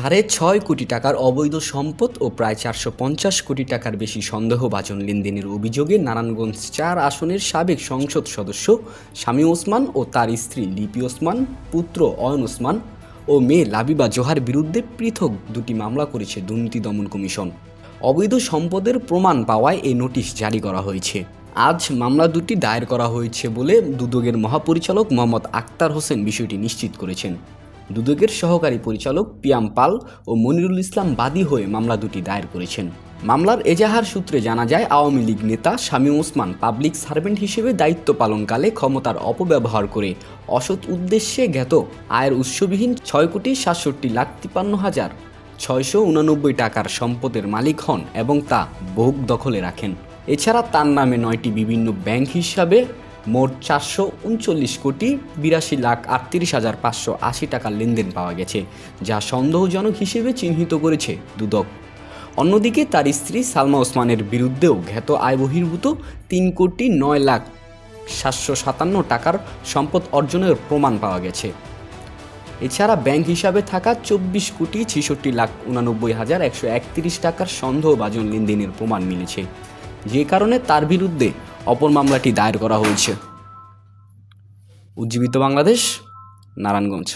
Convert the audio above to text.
৬.৫ কোটি টাকার অবৈধ সম্পদ ও প্রায় ৪৫০ কোটি টাকার বেশি সন্দেহভাজন লেনদেনের অভিযোগে নারায়ণগঞ্জ ৪ আসনের সাবেক সংসদ সদস্য শামীম ওসমান ও তার স্ত্রী লিপি ওসমান, পুত্র অয়ন ওসমান ও মেয়ে লাবিবা জোহার বিরুদ্ধে পৃথক দুটি মামলা করেছে দুর্নীতি দমন কমিশন। অবৈধ সম্পদের প্রমাণ পাওয়ায় এই নোটিশ জারি করা হয়েছে। আজ মামলা দুটি দায়ের করা হয়েছে বলে দুদকের মহাপরিচালক মোহাম্মদ আক্তার হোসেন বিষয়টি নিশ্চিত করেছেন। দুদকের সহকারী পরিচালক পিয়াম পাল ও মনিরুল ইসলাম বাদী হয়ে মামলা দুটি দায়ের করেছেন। মামলার এজাহার সূত্রে জানা যায়, আওয়ামী লীগ নেতা শামীম ওসমান পাবলিক সার্ভেন্ট হিসেবে দায়িত্ব পালনকালে ক্ষমতার অপব্যবহার করে অসৎ উদ্দেশ্যে জ্ঞাত আয়ের উৎসবিহীন ৬,৬৭,৫৩,৬89 টাকার সম্পদের মালিক হন এবং তা ভোগ দখলে রাখেন। এছাড়া তার নামে ৯টি বিভিন্ন ব্যাংক হিসাবে মোট ৪৩৯,৮২,৩৮,৫৮০ টাকার লেনদেন পাওয়া গেছে, যা সন্দেহজনক হিসেবে চিহ্নিত করেছে দুদক। অন্যদিকে তার স্ত্রী সালমা ওসমানের বিরুদ্ধেও জ্ঞাত আয় বহির্ভূত ৩,৯,৭৫,৭৫ টাকার সম্পদ অর্জনের প্রমাণ পাওয়া গেছে। এছাড়া ব্যাংক হিসাবে থাকা ২৪,৬৬,৮৯,১৩১ টাকার সন্দেহভাজন লেনদেনের প্রমাণ মিলেছে, যে কারণে তার বিরুদ্ধে অপর মামলাটি দায়ের করা হয়েছে। উজ্জীবিত বাংলাদেশ, নারায়ণগঞ্জ।